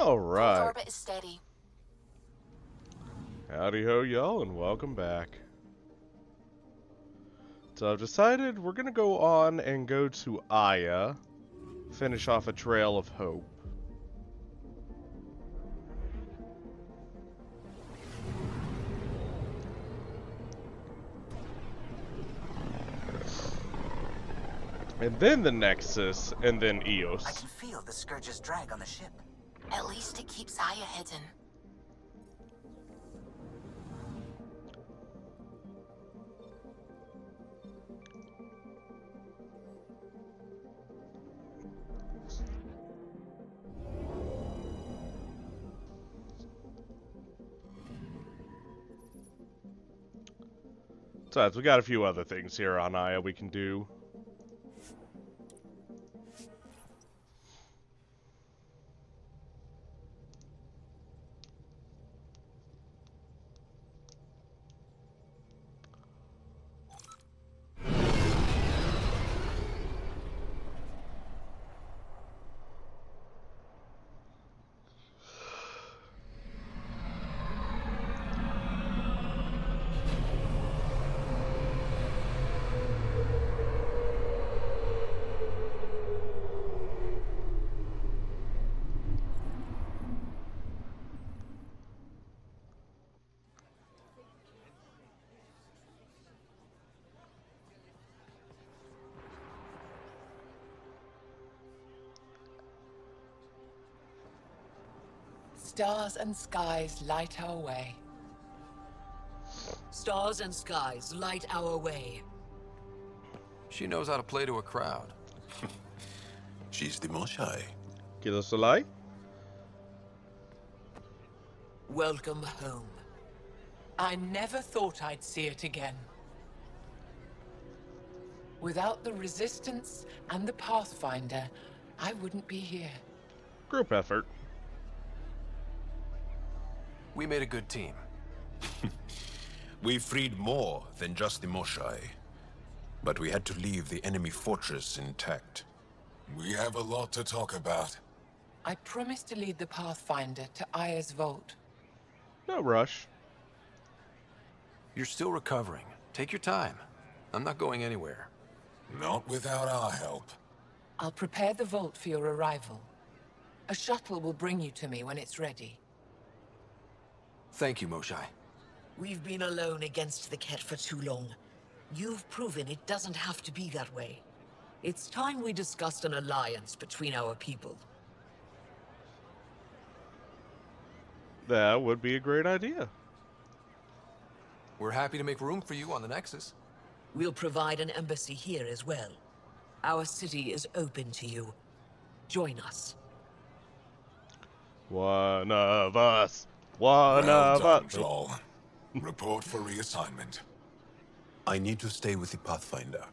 All Fourth right. orbit is steady. Howdy ho, y'all, and welcome back. So I've decided we're gonna go on and go to Aya, finish off a Trail of Hope. And then the Nexus, and then I Eos. can feel the Scourge's drag on the ship. At least it keeps Aya hidden. Besides, we got a few other things here on Aya we can do. Stars and skies light our way. Stars and skies light our way. She knows how to play to a crowd. She's the Moshae. Kilo Soleil? Welcome home. I never thought I'd see it again. Without the Resistance and the Pathfinder, I wouldn't be here. Group effort. We made a good team. We freed more than just the Moshae. But we had to leave the enemy fortress intact. We have a lot to talk about. I promised to lead the Pathfinder to Aya's vault. No rush. You're still recovering. Take your time. I'm not going anywhere. Not without our help. I'll prepare the vault for your arrival. A shuttle will bring you to me when it's ready. Thank you, Moshae. We've been alone against the Ket for too long. You've proven it doesn't have to be that way. It's time we discussed an alliance between our people. That would be a great idea. We're happy to make room for you on the Nexus. We'll provide an embassy here as well. Our city is open to you. Join us. One of us. One Well of done, us. Joel. Report for reassignment. I need to stay with the Pathfinder.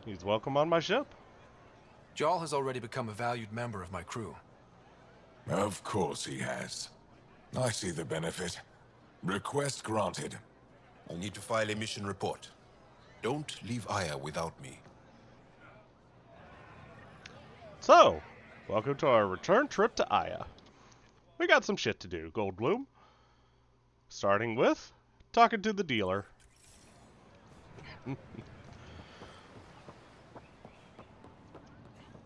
He's welcome on my ship. Jarl has already become a valued member of my crew. Of course he has. I see the benefit. Request granted. I need to file a mission report. Don't leave Aya without me. So, welcome to our return trip to Aya. We got some shit to do, Goldblum. Starting with talking to the dealer.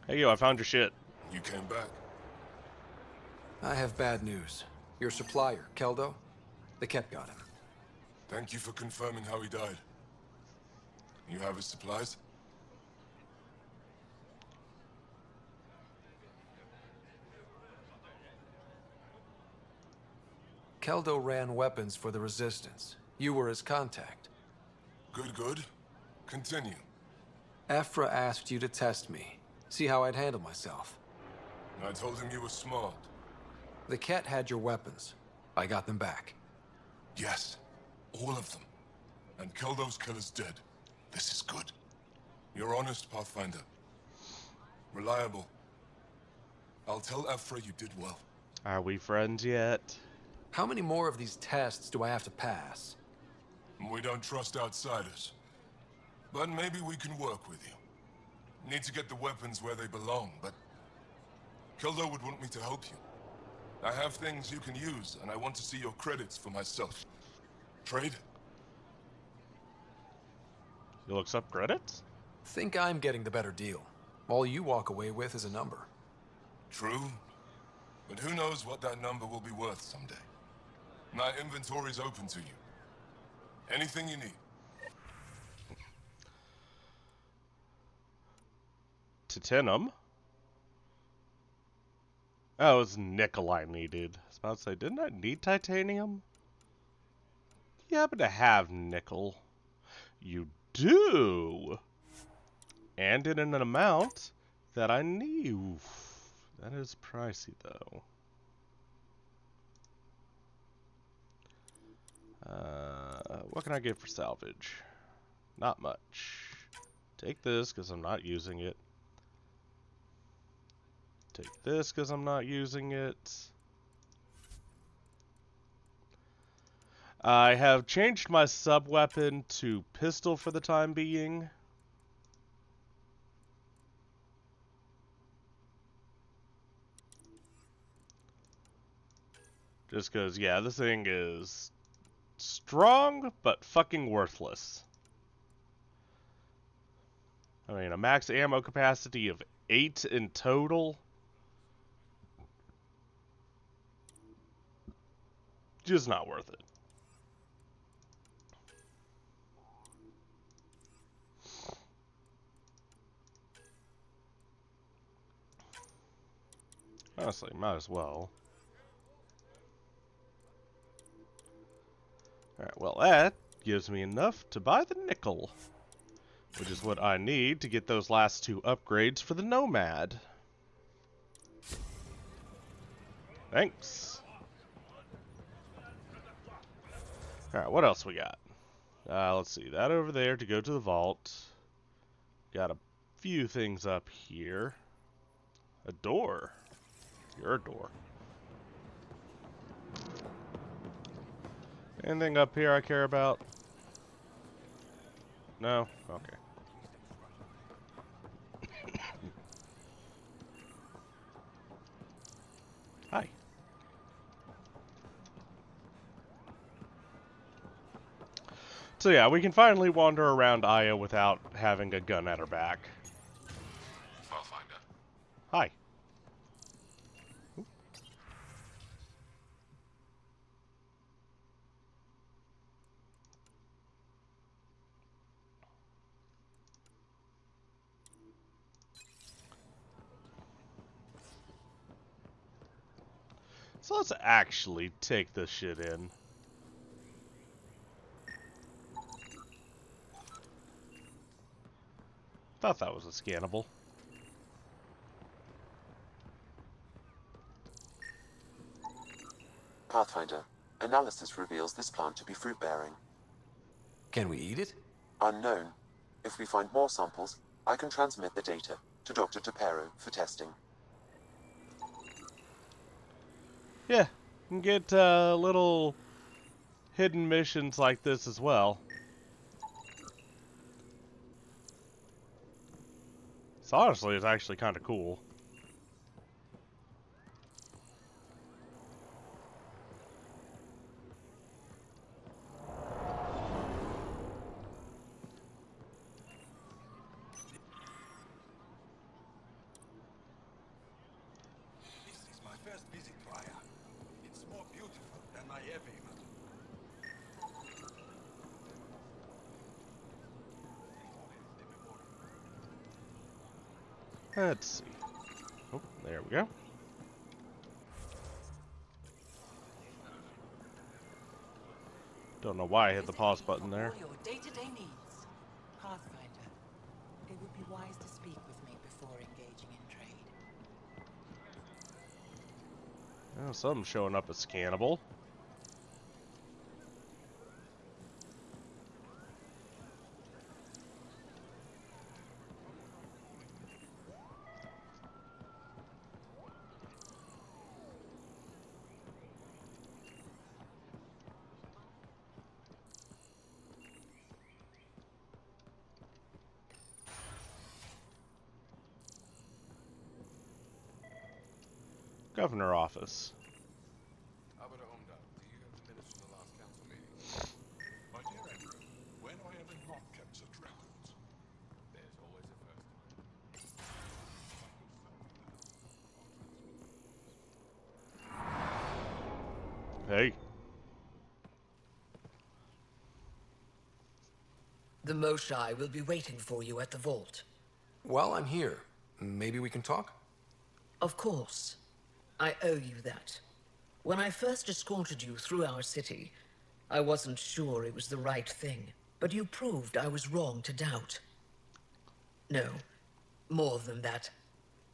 Hey, yo, I found your shit. You came back? I have bad news. Your supplier, Keldo, the Ket got him. Thank you for confirming how he died. You have his supplies? Keldo ran weapons for the Resistance. You were his contact. Good, good. Continue. Ephra asked you to test me, see how I'd handle myself. I told him you were smart. The Ket had your weapons. I got them back. Yes, all of them. And Keldo's killer's dead. This is good. You're honest, Pathfinder. Reliable. I'll tell Ephra you did well. Are we friends yet? How many more of these tests do I have to pass? We don't trust outsiders. But maybe we can work with you. Need to get the weapons where they belong, but Kildo would want me to help you. I have things you can use, and I want to see your credits for myself. Trade? You looks up credits? Think I'm getting the better deal. All you walk away with is a number. True, but who knows what that number will be worth someday. My inventory's open to you. Anything you need. Titanium? Oh, it was nickel I needed. I was about to say, didn't I need titanium? You happen to have nickel. You do! And in an amount that I need. Oof, that is pricey, though. What can I get for salvage? Not much. Take this, because I'm not using it. Take this, because I'm not using it. I have changed my sub-weapon to pistol for the time being. Just because, yeah, this thing is strong, but fucking worthless. I mean, a max ammo capacity of 8 in total. Just not worth it. Honestly, might as well. Alright, well that gives me enough to buy the nickel. Which is what I need to get those last 2 upgrades for the Nomad. Thanks. Alright, what else we got? Let's see, that over there to go to the vault. Got a few things up here. A door. You're a door. Anything up here I care about? No? Okay. Hi. So yeah, we can finally wander around Aya without having a gun at her back. Pathfinder. Hi. So let's actually take this shit in. Thought that was a scannable. Pathfinder, analysis reveals this plant to be fruit-bearing. Can we eat it? Unknown. If we find more samples, I can transmit the data to Dr. Tapero for testing. Yeah, you can get little hidden missions like this as well. So honestly, it's actually kind of cool. This is my first visit to Aya. It's more beautiful than I ever imagined. Let's see. Oh, there we go. Don't know why I hit the pause button there. All your day-to-day needs. Pathfinder, it would be wise to speak with me before engaging in trade. Oh, something's showing up as scannable. governor office. Andromeda, do you have the minutes from the last council meeting? My dear Andrew, when I ever not kept such records? There's always a first time. Hey. The Moshae will be waiting for you at the vault. While I'm here, maybe we can talk? Of course. I owe you that. When I first escorted you through our city, I wasn't sure it was the right thing, but you proved I was wrong to doubt. No, more than that.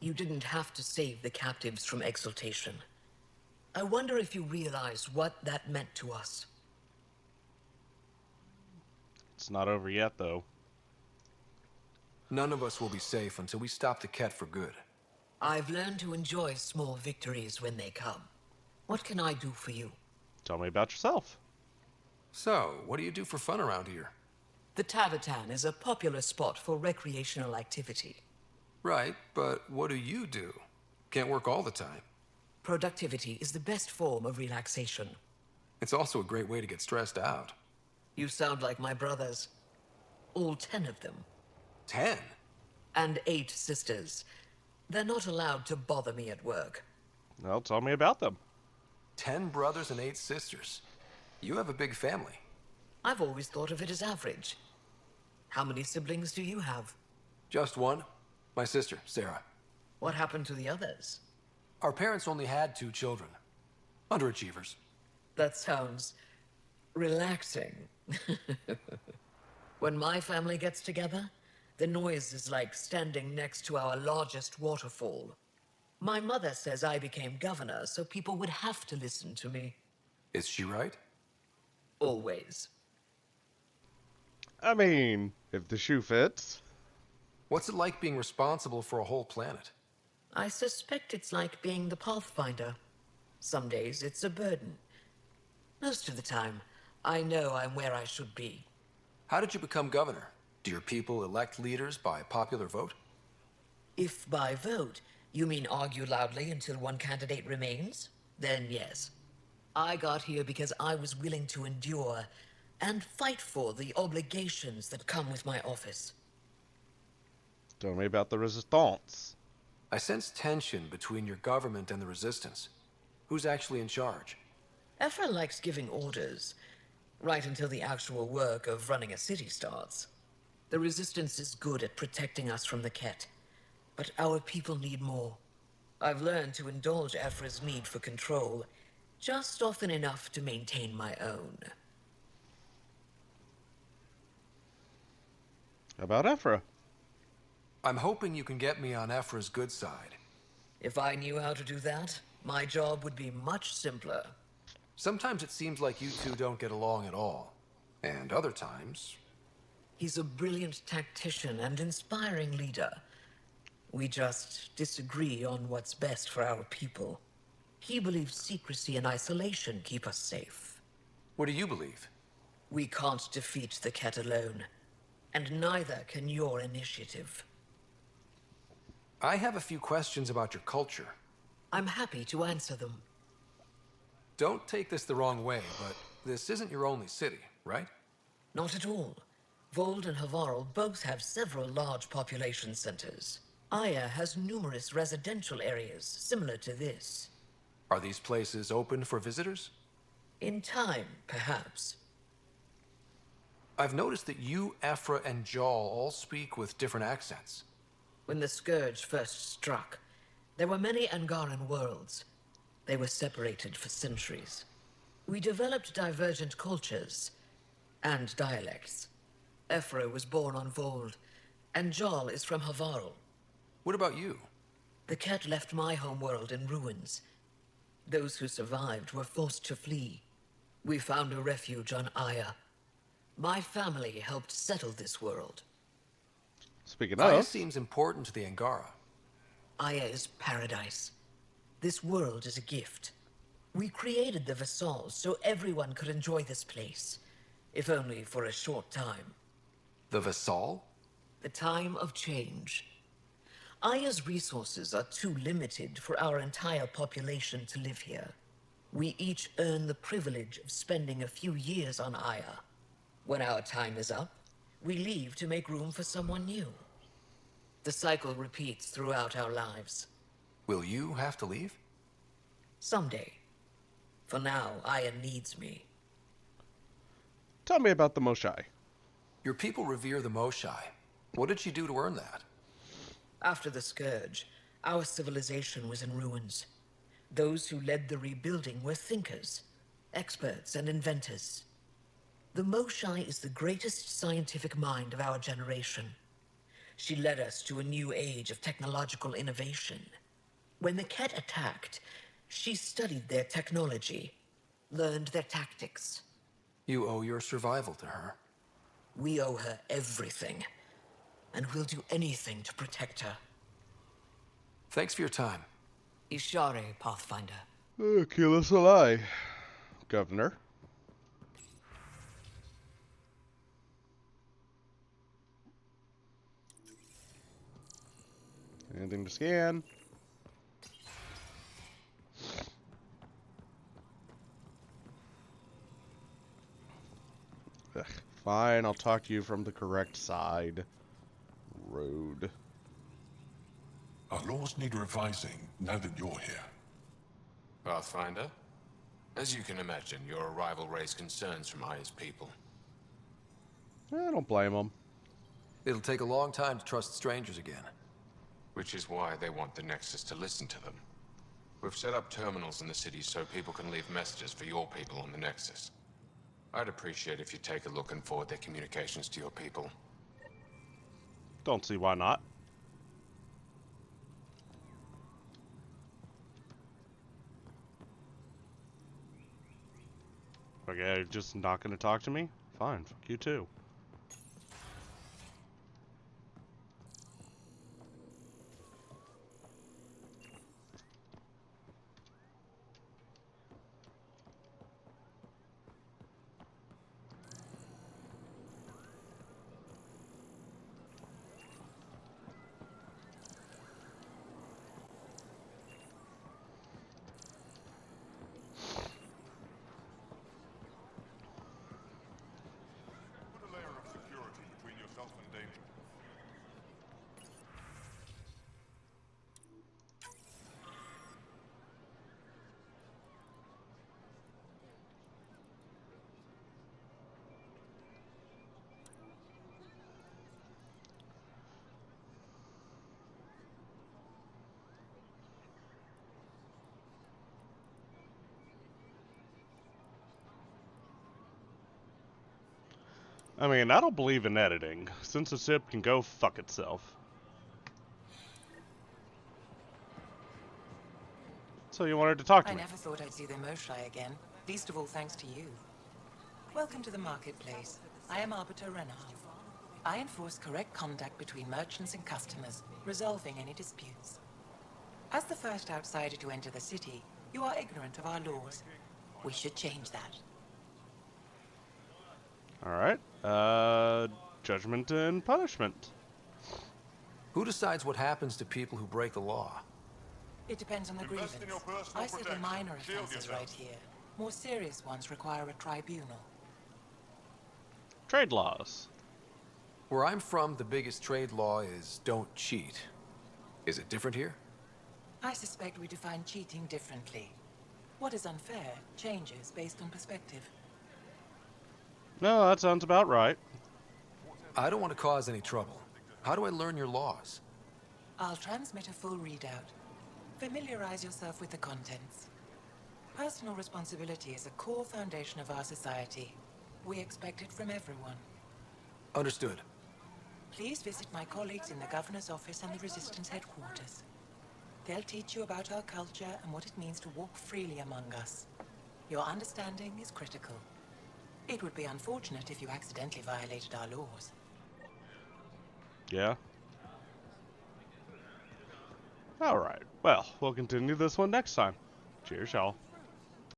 You didn't have to save the captives from exaltation. I wonder if you realize what that meant to us. It's not over yet, though. None of us will be safe until we stop the Ket for good. I've learned to enjoy small victories when they come. What can I do for you? Tell me about yourself. So, what do you do for fun around here? The Tavatan is a popular spot for recreational activity. Right, but what do you do? Can't work all the time. Productivity is the best form of relaxation. It's also a great way to get stressed out. You sound like my brothers. All 10 of them. 10? And 8 sisters. They're not allowed to bother me at work. Well, tell me about them. 10 brothers and 8 sisters. You have a big family. I've always thought of it as average. How many siblings do you have? Just one. My sister, Sarah. What happened to the others? Our parents only had 2 children. Underachievers. That sounds relaxing. When my family gets together, the noise is like standing next to our largest waterfall. My mother says I became governor so people would have to listen to me. Is she right? Always. I mean, if the shoe fits. What's it like being responsible for a whole planet? I suspect it's like being the Pathfinder. Some days it's a burden. Most of the time, I know I'm where I should be. How did you become governor? Do your people elect leaders by popular vote? If by vote, you mean argue loudly until one candidate remains, then yes. I got here because I was willing to endure and fight for the obligations that come with my office. Tell me about the Resistance. I sense tension between your government and the Resistance. Who's actually in charge? Ephra likes giving orders, right until the actual work of running a city starts. The Resistance is good at protecting us from the Ket, but our people need more. I've learned to indulge Ephra's need for control, just often enough to maintain my own. How about Ephra? I'm hoping you can get me on Ephra's good side. If I knew how to do that, my job would be much simpler. Sometimes it seems like you two don't get along at all. And other times... He's a brilliant tactician and inspiring leader. We just disagree on what's best for our people. He believes secrecy and isolation keep us safe. What do you believe? We can't defeat the Ket alone, and neither can your initiative. I have a few questions about your culture. I'm happy to answer them. Don't take this the wrong way, but this isn't your only city, right? Not at all. Vold and Havarl both have several large population centers. Aya has numerous residential areas similar to this. Are these places open for visitors? In time, perhaps. I've noticed that you, Ephra, and Jal all speak with different accents. When the Scourge first struck, there were many Angaran worlds. They were separated for centuries. We developed divergent cultures and dialects. Ephra was born on Vold, and Jal is from Havarl. What about you? The Ket left my homeworld in ruins. Those who survived were forced to flee. We found a refuge on Aya. My family helped settle this world. Speaking Aya of... seems important to the Angara. Aya is paradise. This world is a gift. We created the Vassals so everyone could enjoy this place, if only for a short time. The Vassal? The time of change. Aya's resources are too limited for our entire population to live here. We each earn the privilege of spending a few years on Aya. When our time is up, we leave to make room for someone new. The cycle repeats throughout our lives. Will you have to leave? Someday. For now, Aya needs me. Tell me about the Moshae. Your people revere the Moshae. What did she do to earn that? After the Scourge, our civilization was in ruins. Those who led the rebuilding were thinkers, experts, and inventors. The Moshae is the greatest scientific mind of our generation. She led us to a new age of technological innovation. When the Ket attacked, she studied their technology, learned their tactics. You owe your survival to her. We owe her everything, and we'll do anything to protect her. Thanks for your time. Ishare, Pathfinder. Kill us alive, Governor. Anything to scan? Ugh, fine, I'll talk to you from the correct side. Road. Our laws need revising now that you're here. Pathfinder? As you can imagine, your arrival raised concerns from Aya's people. I don't blame them. It'll take a long time to trust strangers again. Which is why they want the Nexus to listen to them. We've set up terminals in the city so people can leave messages for your people on the Nexus. I'd appreciate if you take a look and forward their communications to your people. Don't see why not. Okay, just not gonna talk to me? Fine, fuck you too. Put a layer of security between yourself and danger. I mean, I don't believe in editing. Censorship can go fuck itself. So you wanted to talk to I me? never thought I'd see the Moshae again, least of all thanks to you. Welcome to the marketplace. I am Arbiter Renard. I enforce correct conduct between merchants and customers, resolving any disputes. As the first outsider to enter the city, you are ignorant of our laws. We should change that. Alright. Judgment and punishment. Who decides what happens to people who break the law? It depends on the grievance. Invest in your personal I settle protection. minor Shield offenses yourself. right here. More serious ones require a tribunal. Trade laws. Where I'm from, the biggest trade law is don't cheat. Is it different here? I suspect we define cheating differently. What is unfair changes based on perspective. No, that sounds about right. I don't want to cause any trouble. How do I learn your laws? I'll transmit a full readout. Familiarize yourself with the contents. Personal responsibility is a core foundation of our society. We expect it from everyone. Understood. Please visit my colleagues in the Governor's office and the Resistance headquarters. They'll teach you about our culture and what it means to walk freely among us. Your understanding is critical. It would be unfortunate if you accidentally violated our laws. Yeah. Alright. Well, we'll continue this one next time. Cheers, y'all.